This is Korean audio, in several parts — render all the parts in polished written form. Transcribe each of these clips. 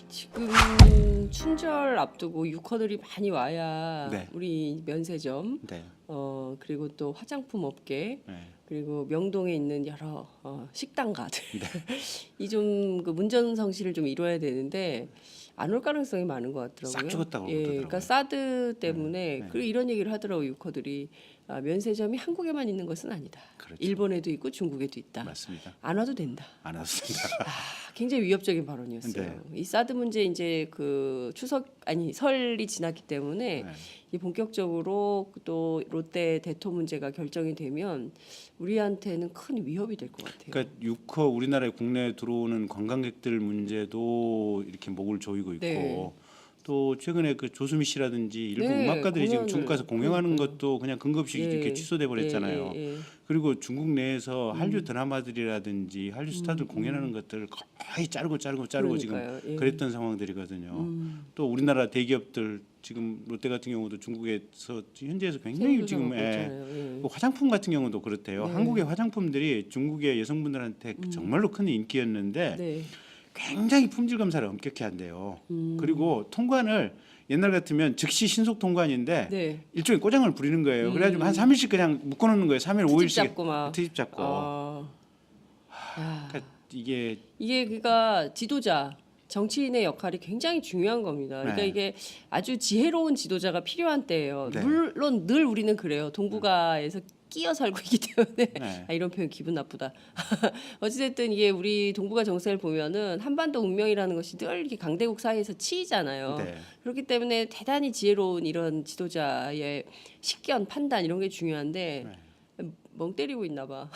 지금 춘절 앞두고 유커들이 많이 와야 네. 우리 면세점, 네. 그리고 또 화장품 업계, 네. 그리고 명동에 있는 여러 식당가들 네. 이 좀 그 문전성시를 좀 이뤄야 되는데 안 올 가능성이 많은 것 같더라고요. 싹 죽었다고 예, 그러더라고요. 그러니까 사드 때문에 네. 그리고 이런 얘기를 하더라고 유커들이. 면세점이 한국에만 있는 것은 아니다. 그렇죠. 일본에도 있고 중국에도 있다. 맞습니다. 안 와도 된다. 안 왔습니다. 굉장히 위협적인 발언이었어요. 네. 이 사드 문제 이제 그 설이 지났기 때문에 네. 이 본격적으로 또 롯데 대토 문제가 결정이 되면 우리한테는 큰 위협이 될 것 같아요. 그러니까 유커 우리나라에 국내에 들어오는 관광객들 문제도 이렇게 목을 조이고 있고 네. 또 최근에 그 조수미 씨라든지 일부 네, 음악가들이 지금 공연을, 중국 가서 공연하는 그러니까요. 것도 그냥 근거없이 예. 이렇게 취소돼 버렸잖아요. 예. 그리고 중국 내에서 한류 드라마들이라든지 한류 스타들 공연하는 것들을 거의 자르고 지금 그러니까요. 예. 그랬던 상황들이거든요. 또 우리나라 대기업들 지금 롯데 같은 경우도 중국에서 현지에서 굉장히 지금 그 화장품 같은 경우도 그렇대요. 네. 한국의 화장품들이 중국의 여성분들한테 정말로 큰 인기였는데 네. 굉장히 품질 검사를 엄격히 한대요. 그리고 통관을 옛날 같으면 즉시 신속 통관인데 네. 일종의 꼬장을 부리는 거예요. 그래가지고 한 3일씩 그냥 묶어놓는 거예요. 3일, 5일씩 잡고 막. 트집 잡고. 야. 그러니까 이게 그러니까 지도자 정치인의 역할이 굉장히 중요한 겁니다. 그러니까 네. 이게 아주 지혜로운 지도자가 필요한 때예요. 네. 물론 늘 우리는 그래요. 동북아에서 끼어 살고 있기 때문에 네. 이런 표현 기분 나쁘다. 어찌됐든 이게 우리 동북아 정세를 보면은 한반도 운명이라는 것이 늘 이렇게 강대국 사이에서 치이잖아요. 네. 그렇기 때문에 대단히 지혜로운 이런 지도자의 식견, 판단 이런 게 중요한데 멍 때리고 있나 봐.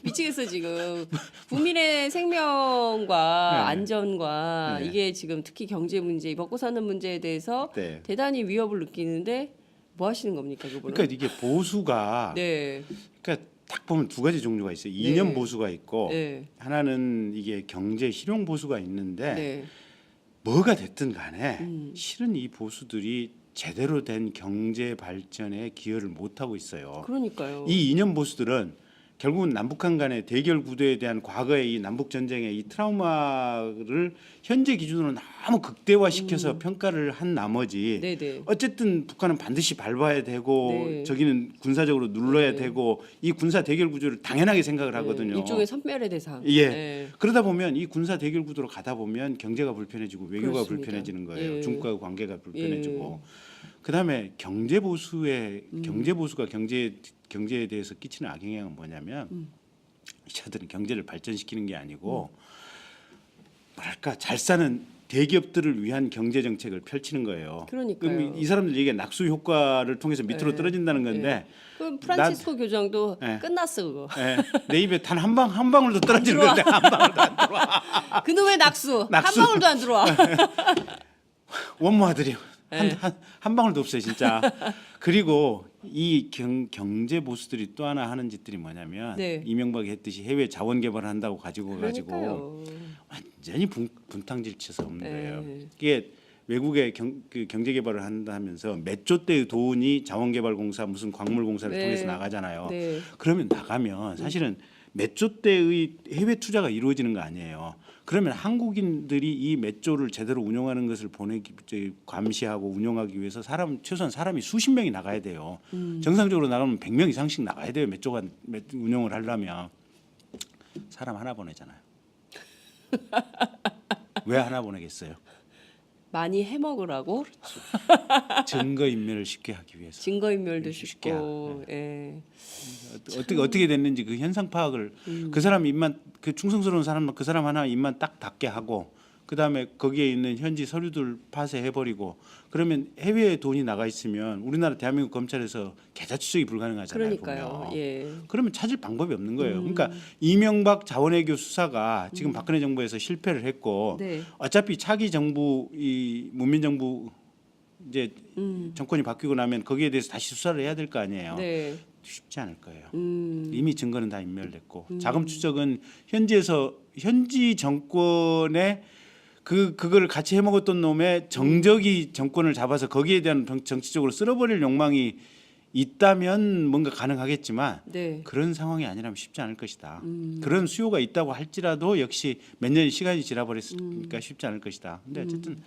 미치겠어 지금. 국민의 생명과 네. 안전과 네. 이게 지금 특히 경제 문제, 먹고 사는 문제에 대해서 네. 대단히 위협을 느끼는데 뭐 하시는 겁니까 그분은? 그러니까 이게 보수가 네. 그러니까 딱 보면 두 가지 종류가 있어요. 이념 네. 보수가 있고 네. 하나는 이게 경제 실용 보수가 있는데 네. 뭐가 됐든 간에 실은 이 보수들이 제대로 된 경제 발전에 기여를 못 하고 있어요. 그러니까요. 이 이념 보수들은 결국은 남북한 간의 대결 구도에 대한 과거의 이 남북 전쟁의 이 트라우마를 현재 기준으로 너무 극대화시켜서 평가를 한 나머지 네네. 어쨌든 북한은 반드시 밟아야 되고 네. 저기는 군사적으로 눌러야 네. 되고 이 군사 대결 구조를 당연하게 생각을 하거든요. 일종의 선멸의 대상. 예. 네. 그러다 보면 이 군사 대결 구도로 가다 보면 경제가 불편해지고 외교가 그렇습니다. 불편해지는 거예요. 예. 중국과 관계가 불편해지고. 그다음에 경제 보수의 경제 보수가 경제에 대해서 끼치는 악영향은 뭐냐면 이자들은 경제를 발전시키는 게 아니고 뭐랄까 잘 사는 대기업들을 위한 경제 정책을 펼치는 거예요. 그러니까요. 그럼 이 사람들 이게 낙수 효과를 통해서 밑으로 떨어진다는 건데 그 프란치스코 교장도 네. 끝났어 그거. 예, 내 입에 단 한 방울도 떨어지는 건데 한 방울도 안 들어와. 그놈의 낙수 낙수. 한 방울도 안 들어와. 원모아들이 네. 한 방울도 없어요 진짜. 그리고 이 경제 보수들이 또 하나 하는 짓들이 뭐냐면 네. 이명박이 했듯이 해외 자원 개발을 한다고 가지고 그러니까요. 완전히 분탕질쳐서 없는 네. 거예요. 이게 외국에 경제 개발을 한다면서 몇 조 대의 돈이 자원개발공사 무슨 광물공사를 네. 통해서 나가잖아요. 네. 그러면 나가면 사실은 몇 조 대의 해외 투자가 이루어지는 거 아니에요. 그러면 한국인들이 이 몇 조를 제대로 운영하는 것을 감시하고 운영하기 위해서 최소한 사람이 수십 명이 나가야 돼요. 정상적으로 나가면 100명 이상씩 나가야 돼요. 몇 조가 운영을 하려면 사람 하나 보내잖아요. 왜 하나 보내겠어요? 많이 해먹으라고 증거인멸을 쉽게 하기 위해서. 증거인멸도 쉽게 쉽고. 예. 어떻게 됐는지 그 현상 파악을 그 사람 입만 그 충성스러운 사람 그 사람 하나 입만 딱 닫게 하고 그 다음에 거기에 있는 현지 서류들 파쇄해버리고 그러면 해외에 돈이 나가 있으면 우리나라 대한민국 검찰에서 계좌 추적이 불가능하잖아요. 그러니까요. 보면. 예. 그러면 찾을 방법이 없는 거예요. 그러니까 이명박 자원외교 수사가 지금 박근혜 정부에서 실패를 했고 네. 어차피 차기 정부 이 문민 정부 이제 정권이 바뀌고 나면 거기에 대해서 다시 수사를 해야 될 거 아니에요. 네. 쉽지 않을 거예요. 음. 이미 증거는 다 인멸됐고 자금 추적은 현지 정권의 그걸 같이 해먹었던 놈의 정적이 정권을 잡아서 거기에 대한 정치적으로 쓸어버릴 욕망이 있다면 뭔가 가능하겠지만 네. 그런 상황이 아니라면 쉽지 않을 것이다. 그런 수요가 있다고 할지라도 역시 몇 년의 시간이 지나버렸으니까 쉽지 않을 것이다. 근데 어쨌든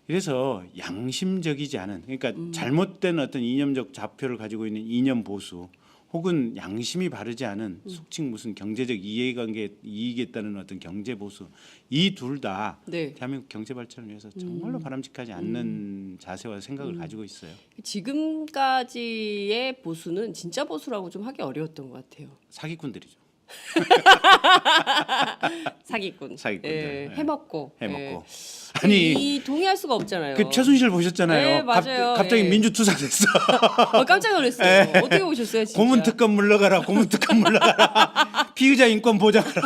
그래서 양심적이지 않은 그러니까 잘못된 어떤 이념적 좌표를 가지고 있는 이념 보수 혹은 양심이 바르지 않은 속칭 무슨 경제적 이해관계 이익했다는 어떤 경제 보수 이 둘 다 네. 대한민국 경제 발전을 위해서 정말로 바람직하지 않는 자세와 생각을 가지고 있어요. 지금까지의 보수는 진짜 보수라고 좀 하기 어려웠던 것 같아요. 사기꾼들이죠. 사기꾼. 사기꾼들. 예, 예. 해먹고. 해먹고. 예. 아니 이 동의할 수가 없잖아요. 그 최순실 보셨잖아요. 네, 맞아요. 갑자기 예. 민주투사 됐어. 깜짝 놀랐어요. 어떻게 오셨어요, 진짜? 고문 특검 물러가라. 고문 특검 물러가라. 피의자 인권 보장하라.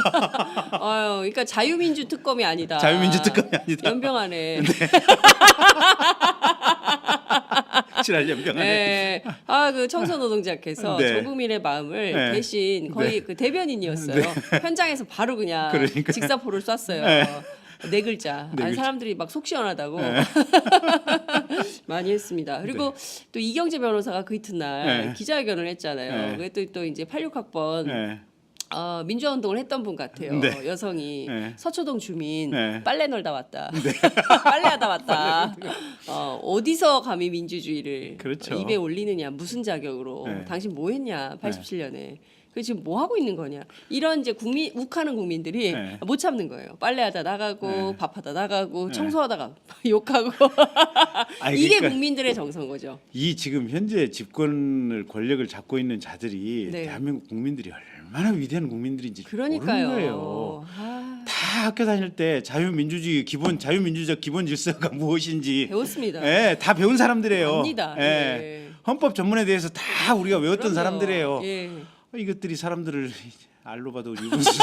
아유, 그러니까 자유민주 특검이 아니다. 자유민주 특검이 아니다. 연병하네. 지랄 연병하네. 네. 그 청소노동자께서 네. 조국민의 마음을 네. 대신 거의 그 대변인이었어요. 현장에서 바로 그냥 그러니까요. 직사포를 쐈어요. 네 글자. 네 아니, 글자. 사람들이 막 속 시원하다고 많이 했습니다. 그리고 또 이경재 변호사가 그 이튿날 네. 기자회견을 했잖아요. 네. 그게 또 이제 86학번 네. 민주화 운동을 했던 분 같아요. 네. 여성이 네. 서초동 주민 네. 빨래 널다 왔다. 빨래하다 왔다. 어디서 감히 민주주의를 그렇죠. 입에 올리느냐 무슨 자격으로 네. 당신 뭐 했냐 87년에 그 지금 뭐 하고 있는 거냐 이런 이제 욱하는 국민들이 네. 못 참는 거예요. 빨래하다 나가고 네. 밥하다 나가고 네. 청소하다가 욕하고 아니, 이게 그러니까 국민들의 정서인 거죠. 이 지금 현재 집권을 권력을 잡고 있는 자들이 네. 대한민국 국민들이 얼마나 위대한 국민들인지 그러니까요. 모르는 거예요. 아, 다 학교 다닐 때 자유민주주의 기본 자유민주적 기본 질서가 무엇인지 배웠습니다. 예, 다 배운 사람들이에요. 압니다. 예. 예. 헌법 전문에 대해서 다 우리가 외웠던 그럼요. 사람들이에요. 예. 이것들이 사람들을 알로 봐도 유분수지.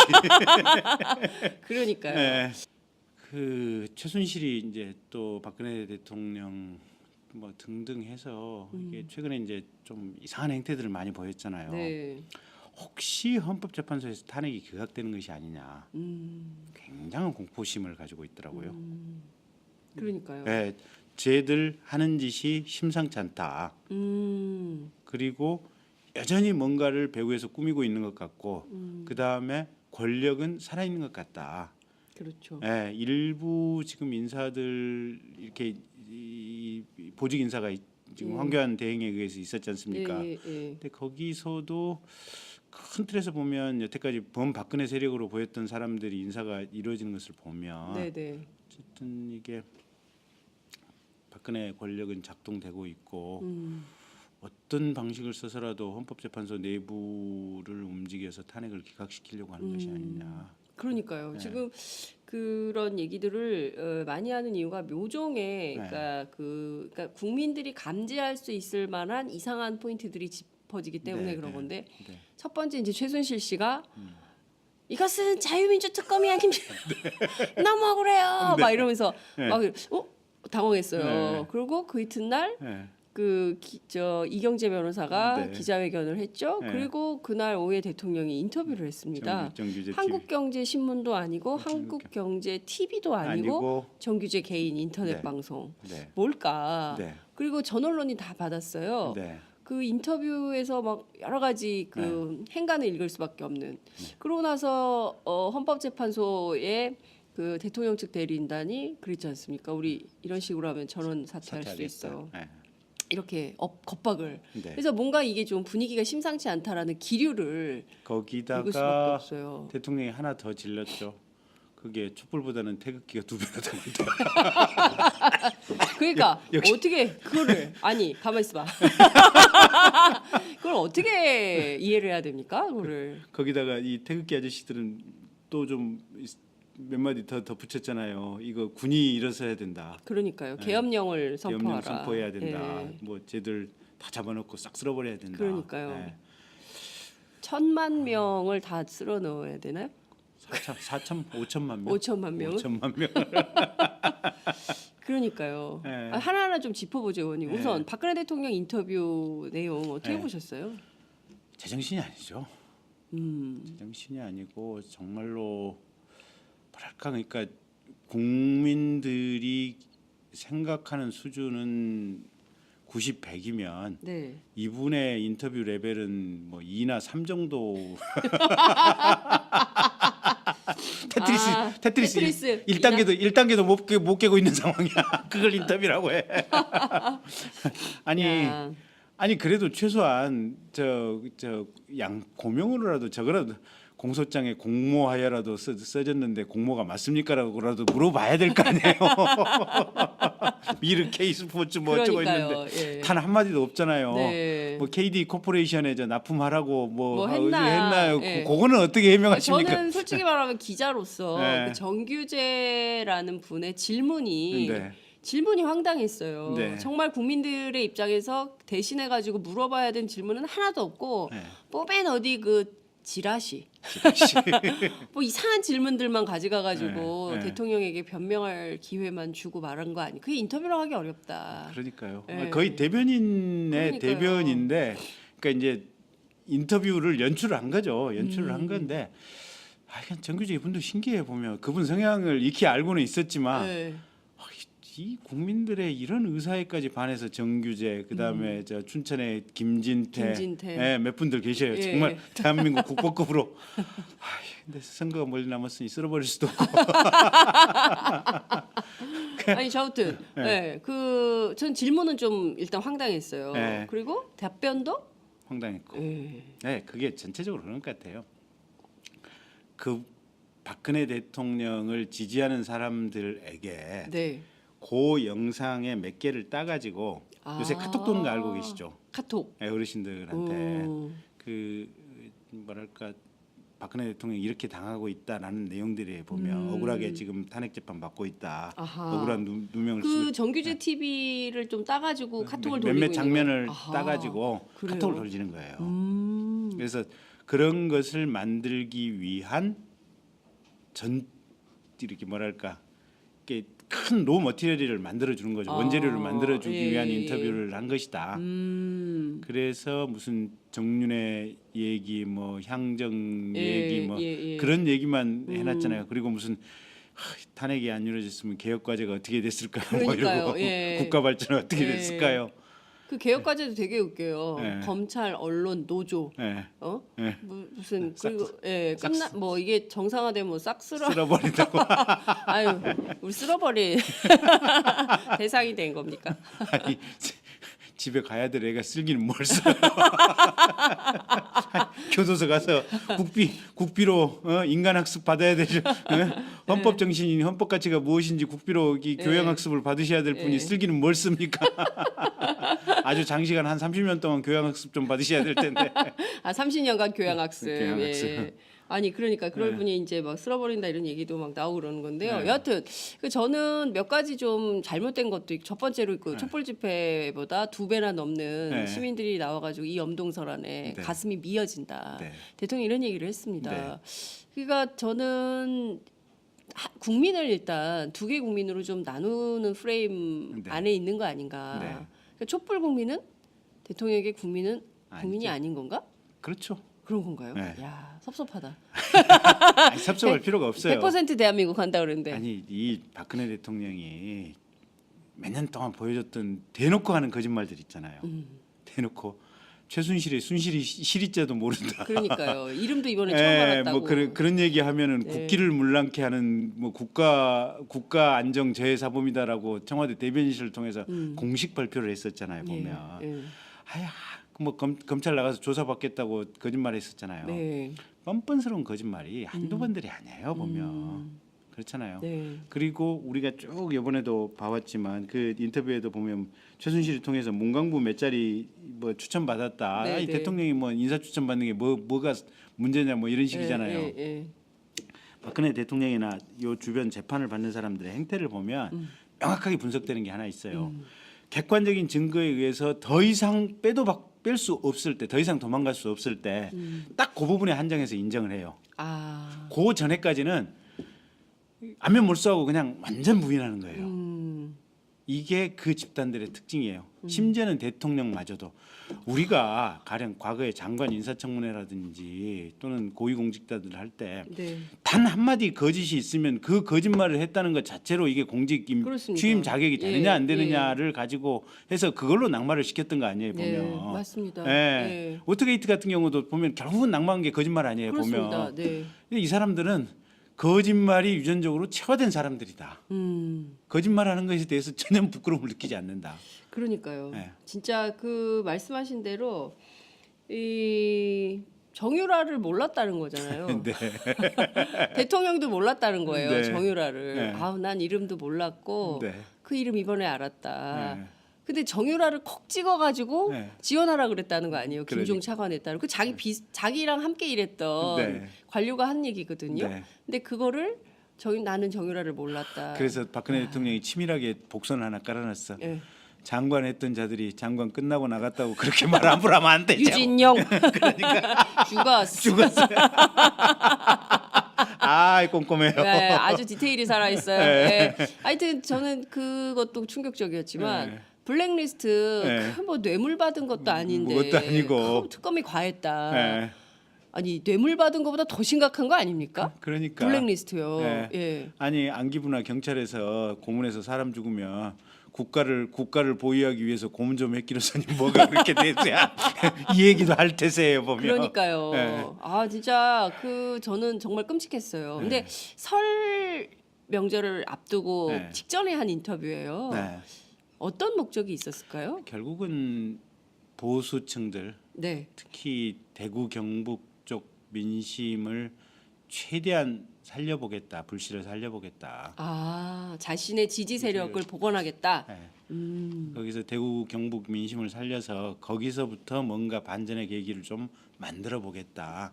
그러니까요. 예. 그 최순실이 이제 또 박근혜 대통령 뭐 등등 해서 이게 최근에 이제 좀 이상한 행태들을 많이 보였잖아요. 네. 혹시 헌법재판소에서 탄핵이 기각되는 것이 아니냐. 굉장한 공포심을 가지고 있더라고요. 그러니까요. 예, 쟤들 하는 짓이 심상치 않다. 그리고 여전히 뭔가를 배후에서 꾸미고 있는 것 같고 그 다음에 권력은 살아있는 것 같다. 그렇죠. 예, 일부 지금 인사들 이렇게 보직 인사가 지금 황교안 대행에 의해서 있었지 않습니까? 예, 예. 근데 거기서도 큰 틀에서 보면 여태까지 범박근혜 세력으로 보였던 사람들이 인사가 이루어지는 것을 보면 네, 네. 어쨌든 이게 박근혜 권력은 작동되고 있고 어떤 방식을 써서라도 헌법재판소 내부를 움직여서 탄핵을 기각시키려고 하는 것이 아니냐. 그러니까요. 네. 지금 그런 얘기들을 많이 하는 이유가 묘종의 그러니까 국민들이 감지할 수 있을 만한 이상한 포인트들이 짚어지기 때문에 네, 그런 네, 건데 네. 첫 번째 이제 최순실 씨가 이것은 자유민주 특검이 아닙니다. 너무 억울해요. 막 이러면서 네. 막 당황했어요. 네. 그리고 그 이튿날 네. 이경재 변호사가 네. 기자회견을 했죠. 네. 그리고 그날 오후에 대통령이 인터뷰를 했습니다. 정규제 한국경제신문도 아니고 한국경제 TV도 아니고 정규제 개인 인터넷 네. 방송. 네. 뭘까? 네. 그리고 전 언론이 다 받았어요. 네. 그 인터뷰에서 막 여러 가지 그 행간을 읽을 수밖에 없는. 그러고 나서 헌법재판소의 그 대통령 측 대리인단이 그랬지 않습니까? 우리 이런 식으로 하면 전원 사퇴할 수 사퇴하겠다. 있어. 네. 이렇게 겁박을. 네. 그래서 뭔가 이게 좀 분위기가 심상치 않다라는 기류를 읽을 수밖에 거기다가 없어요. 대통령이 하나 더 질렀죠. 그게 촛불보다는 태극기가 2배나 더 많다. 그러니까 역시. 어떻게 그거를 아니 가만 있어봐. 그걸 어떻게 이해를 해야 됩니까? 그거를. 거기다가 이 태극기 아저씨들은 또 좀 몇 마디 더 덧붙였잖아요. 이거 군이 일어서야 된다. 그러니까요. 계엄령을 선포하라. 계엄령 선포해야 된다. 예. 뭐 쟤들 다 잡아놓고 싹 쓸어버려야 된다. 그러니까요. 네. 1,000만 명을 다 쓸어 넣어야 되나요? 5천만 명. 5천만 명을? 5천만 명. 그러니까요. 네. 하나하나 좀 짚어보죠, 의원님. 네. 우선 박근혜 대통령 인터뷰 내용 어떻게 네. 보셨어요? 제정신이 아니죠. 제정신이 아니고 정말로 뭐랄까 그러니까 국민들이 생각하는 수준은 90, 100이면 네. 이분의 인터뷰 레벨은 뭐 2나 3 정도. 테트리스 1단계도 못 깨고 있는 상황이야. 그걸 인터뷰라고 해. 야. 아니 그래도 최소한 양 고명으로라도 저거라도 공소장에 공모하여라도 써졌는데 공모가 맞습니까라고라도 물어봐야 될 거 아니에요. 미르 K 스포츠 뭐 어쩌고 그러니까요. 있는데 예. 단 한마디도 없잖아요. 네. 뭐 KD 코퍼레이션에 저 납품하라고 뭐 했나요? 예. 그거는 어떻게 해명하십니까? 저는 솔직히 말하면 기자로서 네. 그 정규재라는 분의 질문이 네. 황당했어요. 네. 정말 국민들의 입장에서 대신해 가지고 물어봐야 되는 질문은 하나도 없고 네. 뽀맨 어디 그 지라시 뭐 이상한 질문들만 가져가 가지고 네, 네. 대통령에게 변명할 기회만 주고 말한 거 아니? 그게 인터뷰라고 하기 어렵다. 그러니까요. 네. 거의 대변인의 그러니까요. 대변인데, 그러니까 이제 인터뷰를 연출을 한 거죠. 연출을 한 건데, 그냥 정규직 이분도 신기해 보면 그분 성향을 익히 알고는 있었지만 네. 이 국민들의 이런 의사에까지 반해서 정규재, 그다음에 저 춘천의 김진태, 예, 몇 분들 계셔요. 예. 정말 대한민국 국보급으로. 근데 선거가 멀리 남았으니 쓸어버릴 수도 없고. 아니 저하여튼 네. 전 질문은 좀 일단 황당했어요. 네. 그리고 답변도 황당했고. 네. 네, 그게 전체적으로 그런 것 같아요. 그 박근혜 대통령을 지지하는 사람들에게 네. 그 영상의 몇 개를 따가지고 요새 카톡 도는 거 알고 계시죠? 카톡. 네, 어르신들한테 그 뭐랄까 박근혜 대통령이 이렇게 당하고 있다라는 내용들이 보면 억울하게 지금 탄핵 재판 받고 있다. 아하. 억울한 누명을 그 쓰고 정규재 TV를 좀 따가지고 카톡을 돌리고 몇몇 있는 장면을 거예요? 아하. 따가지고 그래요? 카톡을 돌리는 거예요. 그래서 그런 것을 만들기 위한 이렇게 뭐랄까 이렇게 큰 로 머티리얼을 만들어 주는 거죠. 원재료를 만들어 주기 예, 위한 예. 인터뷰를 한 것이다. 그래서 무슨 정윤회 얘기, 뭐 향정 예, 얘기, 뭐 예. 그런 얘기만 해놨잖아요. 그리고 무슨 탄핵이 안 이루어졌으면 개혁 과제가 어떻게 됐을까요? 뭐 그러니까요. 이러고 예. 국가 발전은 어떻게 예. 됐을까요? 그 개혁 과제도 되게 웃겨요. 네. 검찰, 언론, 노조, 네. 어? 무슨 싹- 그리고 끝나 뭐 이게 정상화되면 뭐 싹 쓸어버린다고. 아유 우리 쓸어버린 대상이 된 겁니까? 아니 집에 가야 될 애가 쓸기는 뭘 써요? 교도소 가서 국비로 인간학습 받아야 되죠. 헌법 정신이 헌법 가치가 무엇인지 국비로 이 교양학습을 받으셔야 될 분이 쓸기는 뭘 씁니까? 아주 장시간 한 30년 동안 교양학습 좀 받으셔야 될 텐데. 30년간 교양학습. 교양학습. 예. 아니 그러니까 그럴 분이 이제 막 쓸어버린다 이런 얘기도 막 나오고 그러는 건데요. 여하튼 저는 몇 가지 좀 잘못된 것도 있고 첫 번째로 그 촛불 집회보다 2배나 넘는 시민들이 나와가지고 이 염동설안에 가슴이 미어진다. 네. 대통령이 이런 얘기를 했습니다. 네. 그러니까 저는 국민을 일단 2개 국민으로 좀 나누는 프레임 네. 안에 있는 거 아닌가. 네. 그러니까 촛불 국민은 대통령에게 국민은 국민이 아니죠. 아닌 건가? 그렇죠. 그런 건가요? 네. 야 섭섭하다. 아니, 섭섭할 필요가 없어요. 100% 대한민국 한다 그러는데. 아니 이 박근혜 대통령이 몇 년 동안 보여줬던 대놓고 하는 거짓말들 있잖아요. 대놓고 최순실의 순실이 시리자도 모른다. 그러니까요. 이름도 이번에 처음 알았다고. 뭐 그런 얘기하면은 네. 국기를 물랑케 하는 뭐 국가 안정 재해 사범이다라고 청와대 대변인실을 통해서 공식 발표를 했었잖아요. 보면 아야 뭐 검찰 나가서 조사받겠다고 거짓말했었잖아요. 네. 뻔뻔스러운 거짓말이 한두 번들이 아니에요. 보면 그렇잖아요. 네. 그리고 우리가 쭉 이번에도 봐왔지만 그 인터뷰에도 보면 최순실을 통해서 문광부 몇 자리 뭐 추천 받았다. 네, 아니, 네. 대통령이 뭐 인사 추천 받는 게 뭐가 문제냐 뭐 이런 식이잖아요. 예. 박근혜 대통령이나 요 주변 재판을 받는 사람들의 행태를 보면 명확하게 분석되는 게 하나 있어요. 객관적인 증거에 의해서 더 이상 뺄 수 없을 때, 더 이상 도망갈 수 없을 때, 딱 그 부분에 한정해서 인정을 해요. 아. 그 전에까지는 안면 몰수하고 그냥 완전 부인하는 거예요. 이게 그 집단들의 특징이에요. 심지어는 대통령마저도 우리가 가령 과거에 장관 인사청문회라든지 또는 고위공직자들 할 때 네. 단 한마디 거짓이 있으면 그 거짓말을 했다는 것 자체로 이게 공직 그렇습니다. 취임 자격이 예, 되느냐 안 되느냐를 가지고 해서 그걸로 낙마를 시켰던 거 아니에요 네, 보면. 맞습니다. 예. 예. 워터게이트 같은 경우도 보면 결국은 낙마한 게 거짓말 아니에요 그렇습니다. 보면. 네. 근데 이 사람들은 거짓말이 유전적으로 체화된 사람들이다. 거짓말하는 것에 대해서 전혀 부끄러움을 느끼지 않는다. 그러니까요. 네. 진짜 그 말씀하신 대로 이 정유라를 몰랐다는 거잖아요. 네. 대통령도 몰랐다는 거예요. 네. 정유라를. 네. 아우 난 이름도 몰랐고 네. 그 이름 이번에 알았다. 네. 근데 정유라를 콕 찍어가지고 네. 지원하라 그랬다는 거 아니에요? 그러니까. 김종 차관에 따른 그 자기랑 함께 일했던 네. 관료가 한 얘기거든요. 네. 근데 그거를 나는 정유라를 몰랐다. 그래서 박근혜 대통령이 치밀하게 복선 하나 깔아놨어. 예. 장관 했던 자들이 장관 끝나고 나갔다고 그렇게 말 함부로 하면 안 되죠. 유진영 죽었어. 죽었어요. 아, 꼼꼼해요. 네, 아주 디테일이 살아 있어요. 네. 네. 하여튼 저는 그것도 충격적이었지만 네. 블랙리스트 네. 뭐 뇌물 받은 것도 아닌데 그것도 아니고. 특검이 과했다. 네. 아니 뇌물 받은 것보다 더 심각한 거 아닙니까? 그러니까. 블랙리스트요. 네. 예. 아니 안기부나 경찰에서 고문해서 사람 죽으면 국가를 보위하기 위해서 고문 좀 했기로서니 뭐가 그렇게 됐어야 이 얘기도 할 테세요 보면. 그러니까요. 네. 아 진짜 저는 정말 끔찍했어요. 근데 네. 설 명절을 앞두고 네. 직전에 한 인터뷰예요. 네. 어떤 목적이 있었을까요? 결국은 보수층들 네. 특히 대구 경북 쪽 민심을 최대한 살려보겠다, 불씨를 살려보겠다. 아 자신의 지지 세력을 복원하겠다. 네. 거기서 대구 경북 민심을 살려서 거기서부터 뭔가 반전의 계기를 좀 만들어 보겠다.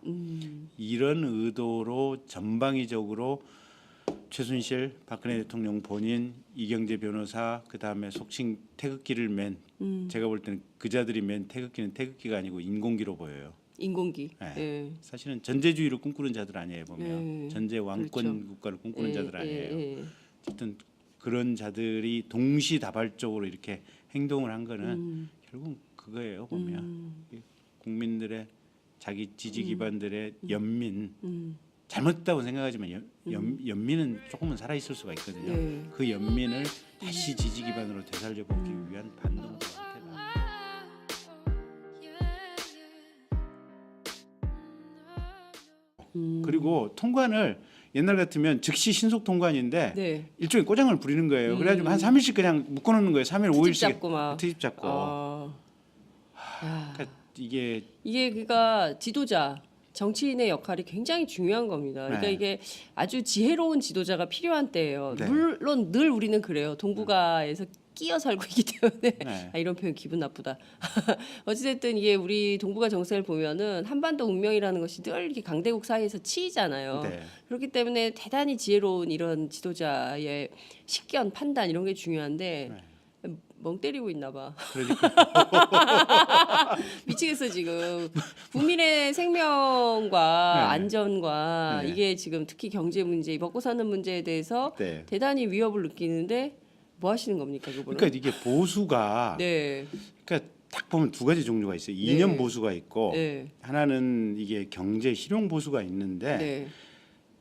이런 의도로 전방위적으로 최순실, 박근혜 대통령 본인, 이경재 변호사, 그 다음에 속칭 태극기를 맨 제가 볼 때는 그자들이 맨 태극기는 태극기가 아니고 인공기로 보여요. 인공기. 네. 예. 사실은 전제주의를 꿈꾸는 자들 아니에요 보면 네. 전제 왕권 그렇죠. 국가를 꿈꾸는 예, 자들 아니에요. 예. 어쨌든 그런 자들이 동시다발적으로 이렇게 행동을 한 거는 결국 그거예요 보면 국민들의 자기 지지 기반들의 연민 잘못됐다고 생각하지만 연민은 조금은 살아 있을 수가 있거든요. 네. 그 연민을 다시 지지 기반으로 되살려 보기 위한 반동과 그리고 통관을 옛날 같으면 즉시 신속 통관인데 네. 일종의 꼬장을 부리는 거예요. 그래가지고 한 3일씩 그냥 묶어놓는 거예요. 3일, 트집 5일씩 잡고 막. 트집 잡고. 야. 그러니까 이게 그러니까 지도자 정치인의 역할이 굉장히 중요한 겁니다. 그러니까 네. 이게 아주 지혜로운 지도자가 필요한 때예요. 네. 물론 늘 우리는 그래요. 동북아에서 끼어 살고 있기 때문에 네. 아, 이런 표현 기분 나쁘다. 어찌됐든 이게 우리 동북아 정세를 보면은 한반도 운명이라는 것이 늘 이렇게 강대국 사이에서 치이잖아요. 네. 그렇기 때문에 대단히 지혜로운 이런 지도자의 식견, 판단 이런 게 중요한데 멍 때리고 있나 봐. 그러니까 미치겠어 지금. 국민의 생명과 네. 안전과 네. 이게 지금 특히 경제 문제, 먹고 사는 문제에 대해서 네. 대단히 위협을 느끼는데 뭐 하시는 겁니까 그분은? 그러니까 이게 보수가 네. 그러니까 딱 보면 두 가지 종류가 있어요. 이념 네. 보수가 있고 네. 하나는 이게 경제 실용 보수가 있는데 네.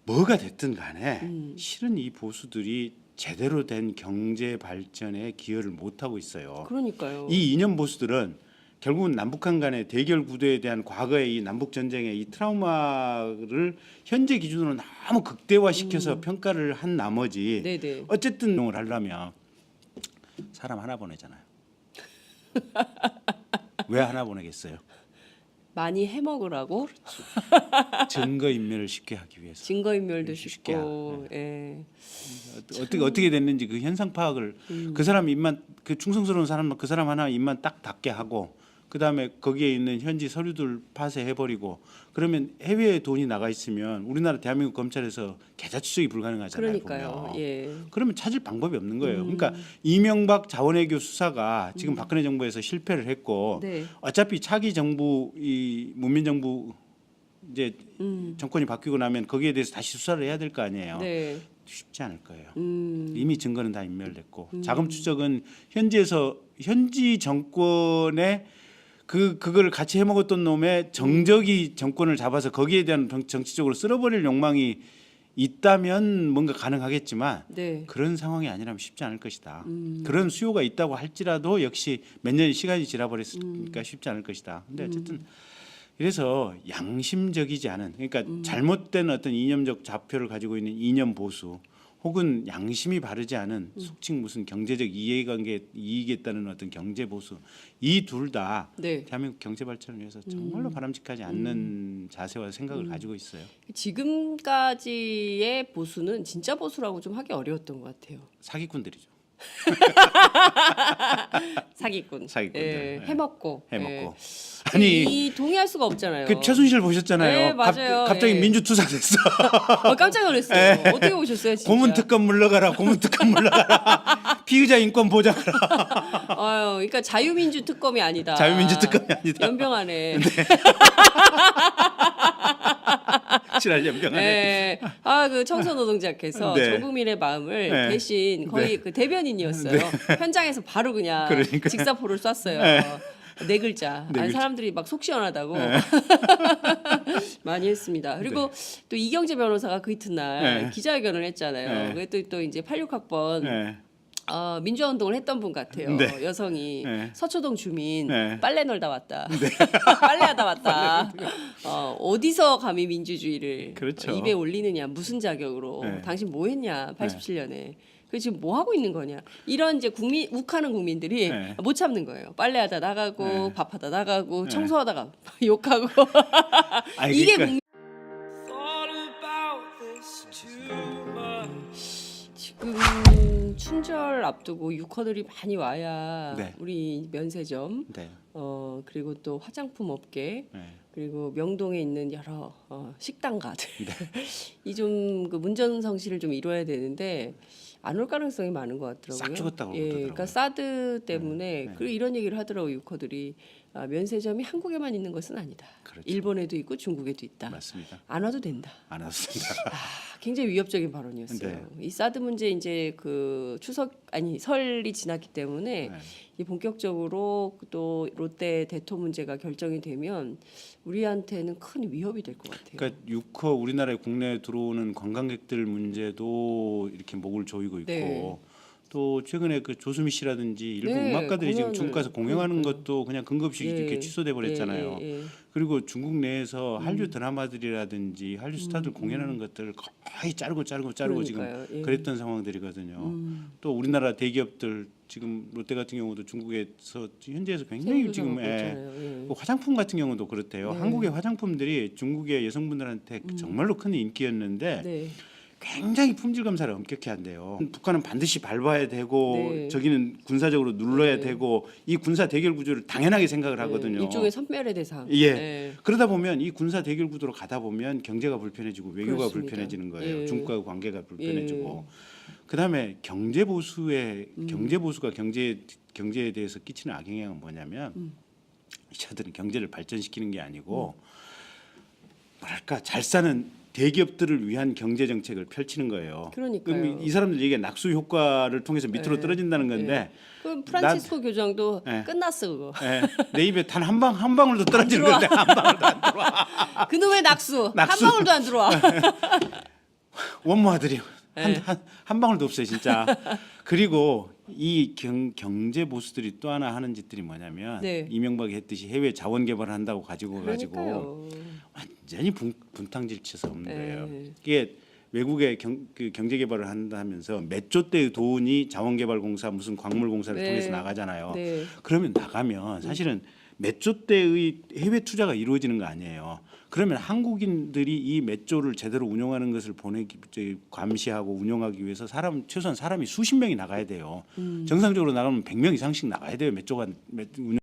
뭐가 됐든 간에 실은 이 보수들이 제대로 된 경제 발전에 기여를 못 하고 있어요. 그러니까요. 이 이념 보수들은 결국은 남북한 간의 대결 구도에 대한 과거의 이 남북 전쟁의 이 트라우마를 현재 기준으로 너무 극대화시켜서 평가를 한 나머지 네네. 어쨌든 운동을 하려면 사람 하나 보내잖아요. 왜 하나 보내겠어요? 많이 해먹으라고 증거 인멸을 쉽게 하기 위해서. 증거인멸도 쉽게 쉽고. 예. 어떻게 됐는지 그 현상 파악을 그 사람 입만 그 충성스러운 사람 그 사람 하나 입만 딱 닫게 하고 그 다음에 거기에 있는 현지 서류들 파쇄해 버리고 그러면 해외에 돈이 나가 있으면 우리나라 대한민국 검찰에서 계좌 추적이 불가능하잖아요. 그러니까요. 보면. 예. 그러면 찾을 방법이 없는 거예요. 그러니까 이명박 자원외교 수사가 지금 박근혜 정부에서 실패를 했고 네. 어차피 차기 정부 이 문민 정부 이제 정권이 바뀌고 나면 거기에 대해서 다시 수사를 해야 될 거 아니에요. 네. 쉽지 않을 거예요. 이미 증거는 다 인멸됐고 자금 추적은 현지 정권의 그걸 같이 해먹었던 놈의 정적이 정권을 잡아서 거기에 대한 정치적으로 쓸어버릴 욕망이 있다면 뭔가 가능하겠지만 네. 그런 상황이 아니라면 쉽지 않을 것이다. 그런 수요가 있다고 할지라도 역시 몇 년의 시간이 지나버렸으니까 쉽지 않을 것이다. 근데 어쨌든 그래서 양심적이지 않은 그러니까 잘못된 어떤 이념적 좌표를 가지고 있는 이념 보수 혹은 양심이 바르지 않은 속칭 무슨 경제적 이해관계 이익이 있다는 어떤 경제 보수 이 둘 다 네. 대한민국 경제 발전을 위해서 정말로 바람직하지 않는 자세와 생각을 가지고 있어요. 지금까지의 보수는 진짜 보수라고 좀 하기 어려웠던 것 같아요. 사기꾼들이죠. 사기꾼. 사기꾼들. 예, 네. 해먹고. 해먹고. 예. 아니 이 동의할 수가 없잖아요. 그 최순실 보셨잖아요. 네, 맞아요. 갑자기 예. 민주투사 됐어. 깜짝 놀랐어요. 어떻게 보셨어요, 진짜? 고문특검 물러가라. 고문특검 물러가라. 피의자 인권 보장하라. 아유, 그러니까 자유민주 특검이 아니다. 자유민주 특검이 아니다. 연병하네. 지랄 연병하네. 네. 그 청소노동자께서 네. 전 국민의 마음을 네. 대신 거의 그 대변인이었어요. 현장에서 바로 그냥 그러니까요. 직사포를 쐈어요. 네 글자. 네 글자. 사람들이 막 속 시원하다고 많이 했습니다. 그리고 또 이경재 변호사가 그 이튿날 네. 기자회견을 했잖아요. 네. 그게 또 이제 86학번 네. 민주화 운동을 했던 분 같아요. 네. 여성이 네. 서초동 주민 네. 빨래 널다 왔다. 빨래하다 왔다. 어디서 감히 민주주의를 그렇죠. 입에 올리느냐, 무슨 자격으로? 네. 당신 뭐 했냐? 87년에. 그 지금 뭐 하고 있는 거냐? 이런 이제 욱하는 국민들이 네. 못 참는 거예요. 빨래하다 나가고 네. 밥하다 나가고 네. 청소하다가 욕하고 아니, 이게 그러니까 지금 춘절 앞두고 유커들이 많이 와야 네. 우리 면세점 네. 그리고 또 화장품 업계 네. 그리고 명동에 있는 여러 식당가들 네. 이 좀 그 문전성시를 좀 이뤄야 되는데 안 올 가능성이 많은 것 같더라고요. 싹 죽었다고 예, 그러더라고요. 그러니까 사드 때문에 네. 그리고 이런 얘기를 하더라고요. 유커들이 면세점이 한국에만 있는 것은 아니다. 그렇죠. 일본에도 있고 중국에도 있다. 맞습니다. 안 와도 된다. 안 왔습니다. 굉장히 위협적인 발언이었어요. 네. 이 사드 문제 이제 그 설이 지났기 때문에 네. 이 본격적으로 또 롯데 대토 문제가 결정이 되면 우리한테는 큰 위협이 될 것 같아요. 그러니까 유커 우리나라에 국내에 들어오는 관광객들 문제도 이렇게 목을 조이고 있고 네. 또 최근에 그 조수미 씨라든지 일부 네, 음악가들이 지금 공연을, 중국 가서 공연하는 그러니까요. 것도 그냥 근거없이 이렇게 취소돼 버렸잖아요. 예, 예. 그리고 중국 내에서 한류 드라마들이라든지 한류 스타들 공연하는 것들을 거의 자르고 지금 그러니까요. 예. 그랬던 상황들이거든요. 또 우리나라 대기업들 지금 롯데 같은 경우도 중국에서 현지에서 굉장히 지금 예. 그 화장품 같은 경우도 그렇대요. 네. 한국의 화장품들이 중국의 여성분들한테 정말로 큰 인기였는데 네. 굉장히 품질 검사를 엄격히 한대요. 북한은 반드시 밟아야 되고 네. 저기는 군사적으로 눌러야 네. 되고 이 군사 대결 구조를 당연하게 생각을 하거든요. 일종의 선멸의 대상. 예. 네. 그러다 보면 이 군사 대결 구도로 가다 보면 경제가 불편해지고 외교가 그렇습니다. 불편해지는 거예요. 예. 중국과 관계가 불편해지고 그다음에 경제 보수가 경제에 대해서 끼치는 악영향은 뭐냐면 저들은 경제를 발전시키는 게 아니고 뭐랄까 잘 사는 대기업들을 위한 경제 정책을 펼치는 거예요. 그러니까요. 그럼 이 사람들 얘기 낙수 효과를 통해서 밑으로 네. 떨어진다는 건데 그럼 프란치스코 교장도 네. 끝났어 그거. 예, 내 입에 단 한 방울도 떨어지는 들어와. 건데 한 방울도 안 들어와. 그놈의 낙수 낙수. 한 방울도 안 들어와. 원모아들이 네. 한 방울도 없어요 진짜. 그리고 이 경제 보수들이 또 하나 하는 짓들이 뭐냐면 네. 이명박이 했듯이 해외 자원 개발을 한다고 가지고 그러니까요. 완전히 분탕질쳐서 없는 네. 거예요. 이게 외국에 경제 개발을 한다면서 몇 조 대의 돈이 자원개발공사 무슨 광물공사를 네. 통해서 나가잖아요. 네. 그러면 나가면 사실은 몇 조 대의 해외 투자가 이루어지는 거 아니에요. 그러면 한국인들이 이 몇 조를 제대로 운용하는 것을 감시하고 운영하기 위해서 최소한 사람이 수십 명이 나가야 돼요. 정상적으로 나가면 100명 이상씩 나가야 돼요. 몇 조가 운영